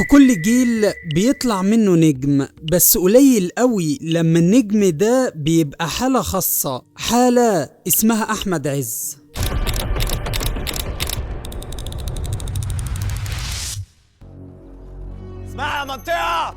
كل جيل بيطلع منه نجم، بس قليل قوي لما النجم ده بيبقى حالة خاصة، حالة اسمها أحمد عز. اسمعي يا منطقة،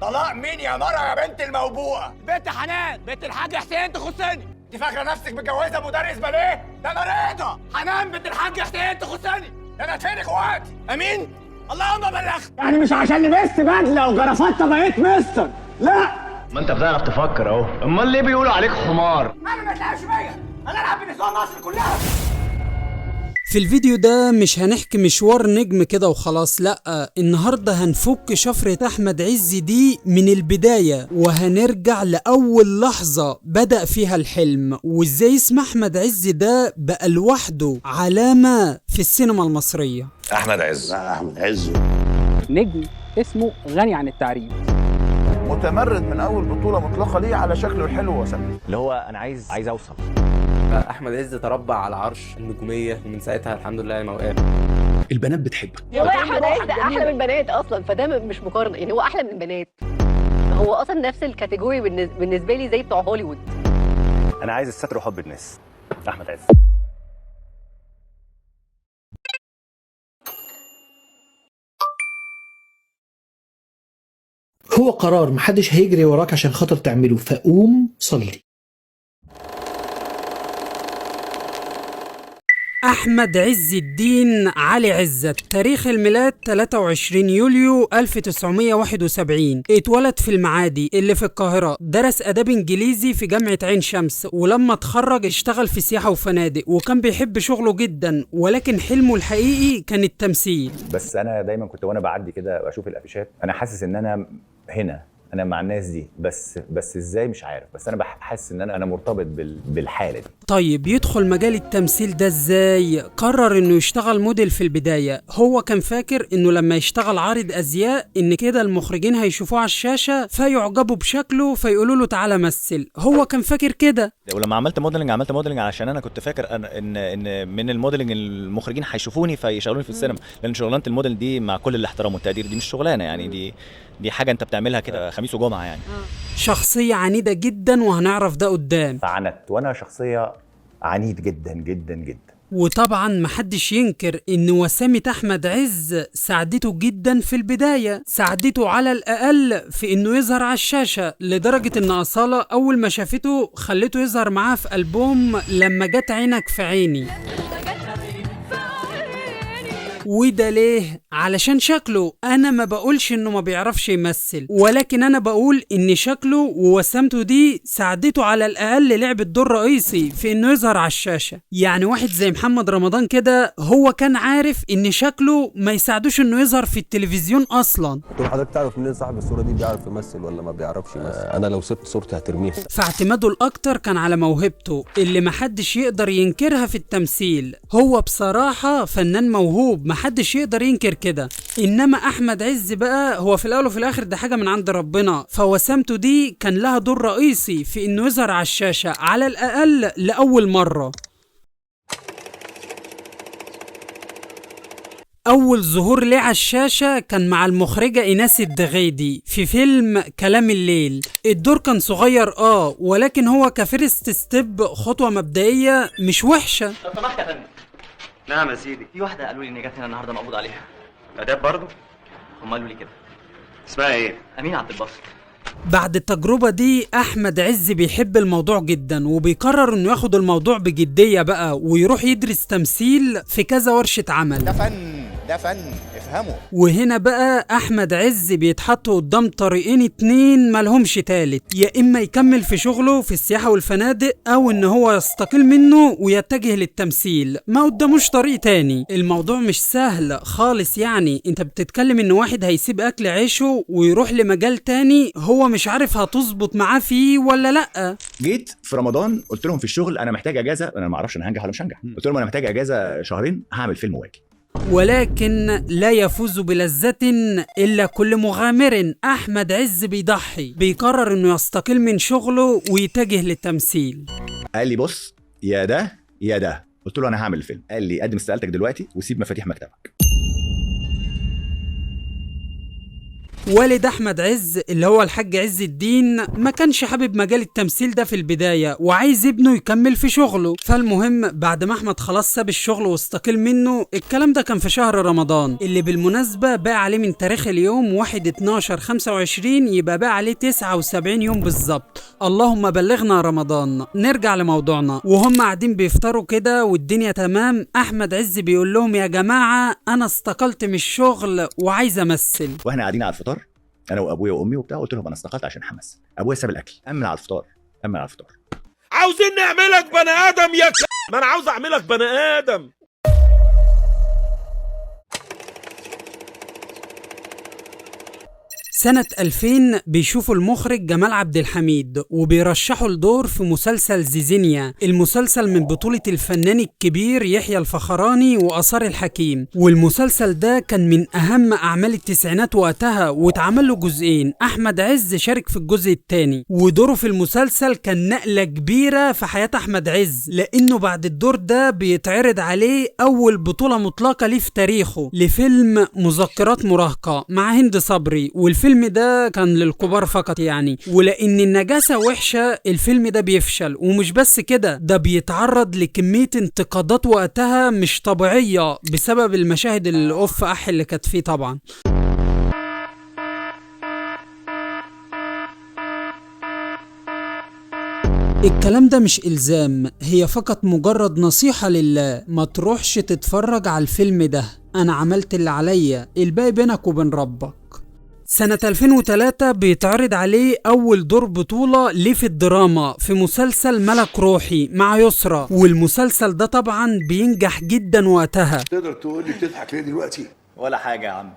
طلاق مين يا مرة يا بنت الموبوءة؟ بنت حنان، بنت الحاج حسين تخصني. انت فاكرة نفسك متجوزة مدرس باليه؟ ده انا رضا. حنان بنت الحاج حسين تخصني. ده انا اتفين اخواتي. امين؟ اللهم بلغت. يعني مش عشان لبست بدله وجرافطه بقيت مستر، لا. ما انت بتعرف تفكر اهو، امال ليه بيقولوا عليك حمار؟ انا ما تلعبش بيا، انا العب بنسوان مصر كلها. في الفيديو ده مش هنحكي مشوار نجم كده وخلاص، لأ، النهاردة هنفك شفرة أحمد عز دي من البداية، وهنرجع لأول لحظة بدأ فيها الحلم، وإزاي اسم أحمد عز ده بقى لوحده علامة في السينما المصرية. أحمد عز. لا، أحمد عز نجم اسمه غني عن التعريف، متمرد من أول بطولة مطلقة ليه على شكله الحلو وسمي، اللي هو أنا عايز أوصل. احمد عز تربى على عرش النجوميه، ومن ساعتها الحمد لله ما وقع. البنات بتحبك. والله احمد عز احلى من البنات اصلا، فده مش مقارنه، يعني هو احلى من البنات. هو اصلا نفس الكاتيجوري بالنسبه لي زي بتوع هوليوود. أنا عايز الستر وحب الناس. أحمد عز. هو قرار محدش هيجري وراك عشان خاطر تعمله، فقوم صلي. أحمد عز الدين علي عزت، تاريخ الميلاد 23 يوليو 1971، اتولد في المعادي اللي في القاهرة، درس آداب إنجليزي في جامعة عين شمس، ولما اتخرج اشتغل في سياحة وفنادق، وكان بيحب شغله جدا، ولكن حلمه الحقيقي كان التمثيل. بس أنا دايما كنت وأنا بعدي كده بشوف الأفيشات، أنا حاسس إن أنا هنا، انا مع الناس دي، بس ازاي مش عارف، بس انا بحس ان انا مرتبط بالحاله دي. طيب يدخل مجال التمثيل ده ازاي؟ قرر انه يشتغل موديل في البدايه، هو كان فاكر انه لما يشتغل عارض ازياء ان كده المخرجين هيشوفوه على الشاشه فيعجبوا بشكله فيقولوا له تعالى مثل، هو كان فاكر كده. ولما عملت موديلنج علشان انا كنت فاكر ان من الموديلنج المخرجين هيشوفوني فيشغلوني في السينما، لان شغلانه الموديل دي مع كل الاحترام والتقدير دي مش شغلانه، يعني دي حاجه انت بتعملها كده خميس وجمعه يعني. شخصيه عنيده جدا وهنعرف ده قدام. فعنت، وانا شخصيه عنيد جدا جدا جدا. وطبعا محدش ينكر ان وسامة احمد عز ساعدته جدا في البداية، ساعدته على الاقل في انه يظهر على الشاشة، لدرجة ان اصالة اول ما شافته خلته يظهر معاها في ألبوم لما جت عينك في عيني. وده ليه؟ علشان شكله. انا ما بقولش انه ما بيعرفش يمثل، ولكن انا بقول ان شكله ووسامته دي ساعدته على الاقل لعب الدور رئيسي في انه يظهر على الشاشة. يعني واحد زي محمد رمضان كده، هو كان عارف ان شكله ما يساعدوش انه يظهر في التلفزيون اصلا. طول حضرتك تعرف منين صاحب الصورة دي بيعرف يمثل ولا ما بيعرفش يمثل؟ انا لو سبت صورتي هترميها. فاعتماده الاكتر كان على موهبته اللي محدش يقدر ينكرها في التمثيل. هو بصراحة فنان موهوب، محدش يقدر ينكر كده. انما احمد عز بقى هو في الاول وفي الاخر ده حاجة من عند ربنا، فوسامته دي كان لها دور رئيسي في انه يظهر على الشاشة على الاقل لاول مرة. أول ظهور ليه على الشاشة كان مع المخرجة إيناس الدغيدي في فيلم كلام الليل. الدور كان صغير ولكن هو كفيرست ستيب، خطوة مبدئية مش وحشة. لو سمحت يا فندم. نعم يا سيدي. في واحدة قالوا لي إن جت هنا النهارده مقبوض عليها. آداب برضه؟ هم قالوا لي كده. اسمها إيه؟ أمين عبد الباسط. بعد التجربة دي أحمد عز بيحب الموضوع جدا، وبيقرر انه ياخد الموضوع بجدية بقى، ويروح يدرس تمثيل في كذا ورشة عمل. ده فن افهمه. وهنا بقى أحمد عز بيتحط قدام طريقين اتنين مالهمش تالت، يا إما يكمل في شغله في السياحة والفنادق، أو إن هو يستقيل منه ويتجه للتمثيل، ما قداموش طريق تاني. الموضوع مش سهل خالص، يعني انت بتتكلم إن واحد هيسيب أكل عيشه ويروح لمجال تاني هو مش عارف هتظبط معاه فيه ولا لأ. جيت في رمضان قلت لهم في الشغل انا محتاج اجازه، انا ما اعرفش انا هنجح ولا مش هنجح، قلت لهم انا محتاج اجازه شهرين هعمل فيلم واجي. ولكن لا يفوز بلذة إلا كل مغامر. أحمد عز بيضحي، بيقرر إنه يستقيل من شغله ويتجه للتمثيل. قال لي بص يا ده يا ده، قلت له انا هعمل الفيلم. قال لي قدم استقالتك دلوقتي وسيب مفاتيح مكتبك. والد احمد عز اللي هو الحاج عز الدين ما كانش حابب مجال التمثيل ده في البداية وعايز ابنه يكمل في شغله. فالمهم بعد ما احمد خلاص ساب الشغل واستقل منه، الكلام ده كان في شهر رمضان اللي بالمناسبة باقي عليه من تاريخ اليوم 1/12/25، يبقى باقي عليه 79 يوم بالظبط. اللهم بلغنا رمضان. نرجع لموضوعنا. وهم قاعدين بيفطروا كده والدنيا تمام، احمد عز بيقول لهم يا جماعة انا استقلت من الشغل وعايز امثل. واحنا قاعدين على الفطار انا وابويا وامي وبتاع، قلت لهم انا استقلت عشان حماس. ابويا ساب الاكل، امن على الفطار. عاوزين نعملك بني ادم يا ما انا عاوز اعملك بني ادم. سنة 2000 بيشوفوا المخرج جمال عبد الحميد وبيرشحوا الدور في مسلسل زيزينيا، المسلسل من بطولة الفنان الكبير يحيى الفخراني وآثار الحكيم. والمسلسل ده كان من أهم أعمال التسعينات وقتها، واتعمل له جزئين. أحمد عز شارك في الجزء الثاني، ودوره في المسلسل كان نقلة كبيرة في حياة أحمد عز، لأنه بعد الدور ده بيتعرض عليه أول بطولة مطلقة ليه في تاريخه لفيلم مذكرات مراهقة مع هند صبري. والفيلم ده كان للكبار فقط يعني، ولأن النجاسة وحشة الفيلم ده بيفشل. ومش بس كده، ده بيتعرض لكمية انتقادات وقتها مش طبيعية بسبب المشاهد الأوف أح اللي كانت فيه طبعا. الكلام ده مش إلزام، هي فقط مجرد نصيحة لله، ما تروحش تتفرج على الفيلم ده. أنا عملت اللي عليا، الباقي بينك وبين ربك. سنة 2003 بيتعرض عليه أول دور بطولة ليه في الدراما في مسلسل ملك روحي مع يسرا، والمسلسل ده طبعا بينجح جدا وقتها. تقدر تقول لي بتضحك ليه دلوقتي؟ ولا حاجة يا عم.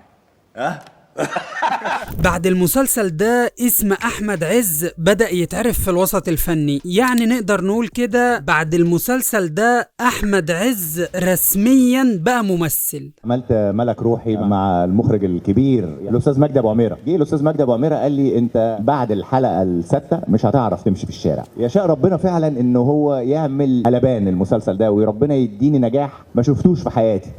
بعد المسلسل ده اسم أحمد عز بدأ يتعرف في الوسط الفني، يعني نقدر نقول كده بعد المسلسل ده أحمد عز رسميا بقى ممثل. عملت ملك روحي مع المخرج الكبير الأستاذ مجدي أبو عميرة. جه الأستاذ مجدي أبو عميرة قال لي أنت بعد الحلقة السادسة مش هتعرف تمشي في الشارع. يشاء ربنا فعلا إنه هو يعمل قلبان المسلسل ده، وربنا يديني نجاح ما شفتوش في حياتي.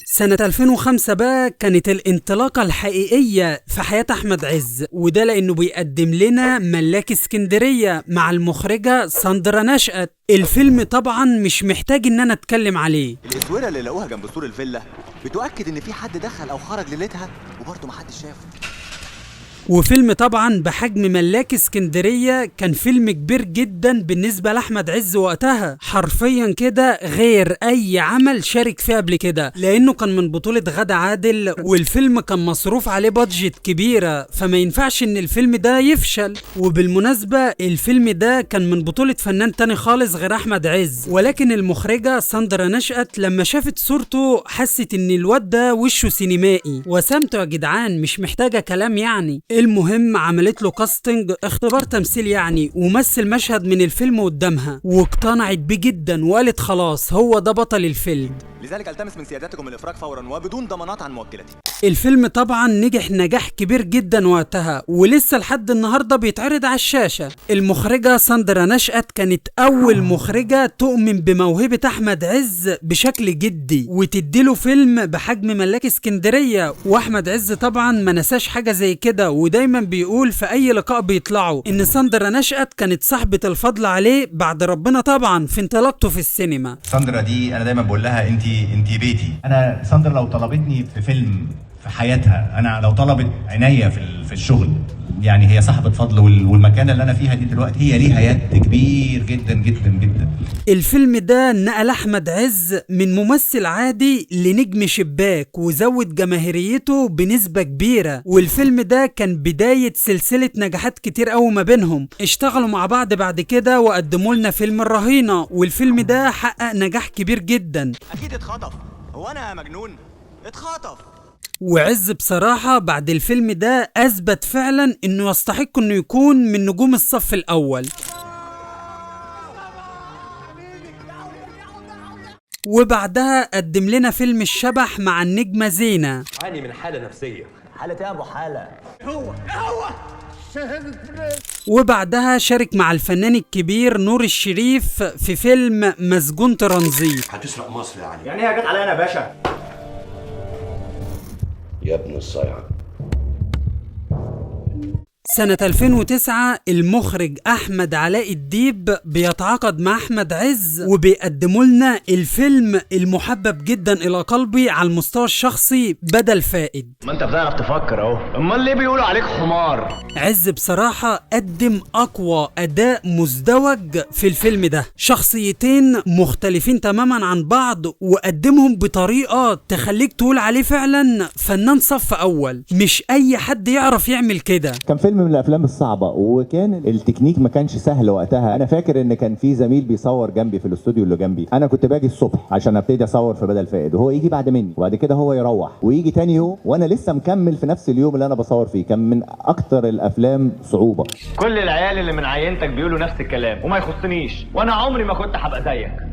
سنة 2005 بقى كانت الانطلاقة الحقيقية في حياة أحمد عز، وده لأنه بيقدم لنا ملاك اسكندرية مع المخرجة ساندرا نشأت. الفيلم طبعا مش محتاج ان انا اتكلم عليه. الاسوره اللي لقوها جنب سور الفيلا بتؤكد ان في حد دخل او خرج ليلتها وبرضه محدش شافه. وفيلم طبعا بحجم ملاك اسكندرية كان فيلم كبير جدا بالنسبة لأحمد عز وقتها، حرفيا كده غير أي عمل شارك فيه قبل كده، لأنه كان من بطولة غادة عادل، والفيلم كان مصروف عليه بادجت كبيرة، فما ينفعش إن الفيلم ده يفشل. وبالمناسبة الفيلم ده كان من بطولة فنان تاني خالص غير أحمد عز، ولكن المخرجة ساندرا نشأت لما شافت صورته حست إن الواد ده وشه سينمائي، وسامته يا جدعان مش محتاجة كلام يعني. المهم عملت له كاستنج، اختبار تمثيل يعني، ومثل مشهد من الفيلم قدامها واقتنعت بيه جدا وقالت خلاص هو ده بطل الفيلم. لذلك التمس من سيادتكم الافراج فورا وبدون ضمانات عن موكلتي. الفيلم طبعا نجح نجاح كبير جدا وقتها، ولسه لحد النهارده بيتعرض على الشاشه. المخرجه ساندرا نشأت كانت اول مخرجه تؤمن بموهبه احمد عز بشكل جدي وتديله فيلم بحجم ملاك اسكندريه، واحمد عز طبعا ما نساش حاجه زي كده، ودايما بيقول في اي لقاء بيطلعوا ان ساندرا نشأت كانت صاحبه الفضل عليه بعد ربنا طبعا في انطلاقته في السينما. ساندرا دي انا دايما بقول لها انت بيتي. انا ساندرا لو طلبتني في فيلم في حياتها، انا لو طلبت عناية في الشغل، يعني هي صاحبة فضل، والمكانة اللي انا فيها دي دلوقتي هي ليها يد كبير جدا جدا جدا. الفيلم ده نقل احمد عز من ممثل عادي لنجم شباك وزود جماهيريته بنسبة كبيرة، والفيلم ده كان بداية سلسلة نجاحات كتير قوي ما بينهم. اشتغلوا مع بعض بعد كده وقدموا لنا فيلم الرهينة، والفيلم ده حقق نجاح كبير جدا. اكيد اتخطف، هو انا مجنون؟ اتخطف. وعز بصراحة بعد الفيلم ده أثبت فعلا إنه يستحق إنه يكون من نجوم الصف الأول. وبعدها قدم لنا فيلم الشبح مع النجمة زينة. عاني من حالة نفسية. حالة يا أبو حالة؟ هو وبعدها شارك مع الفنان الكبير نور الشريف في فيلم مسجون ترانزيت. هتسرق مصر يعني؟ يعني هي جت عليا انا يا باشا؟ يا ابن الصيعة. سنة 2009 المخرج أحمد علاء الديب بيتعاقد مع أحمد عز وبيقدموا لنا الفيلم المحبب جدا إلى قلبي على المستوى الشخصي بدل فائد. ما انت بتعرف تفكر اهو، امال ليه بيقولوا عليك حمار؟ عز بصراحة قدم أقوى أداء مزدوج في الفيلم ده، شخصيتين مختلفين تماما عن بعض وقدمهم بطريقة تخليك تقول عليه فعلا فنان صف أول، مش أي حد يعرف يعمل كده. كان فيلم من الافلام الصعبه وكان التكنيك ما كانش سهل وقتها. انا فاكر ان كان في زميل بيصور جنبي في الاستوديو اللي جنبي، انا كنت باجي الصبح عشان ابتدي اصور في بدل فائد وهو يجي بعد مني وبعد كده هو يروح ويجي تاني يوم وانا لسه مكمل في نفس اليوم اللي انا بصور فيه. كان من اكتر الافلام صعوبه. كل العيال اللي من عينتك بيقولوا نفس الكلام وما يخصنيش، وانا عمري ما كنت هبقى زيك.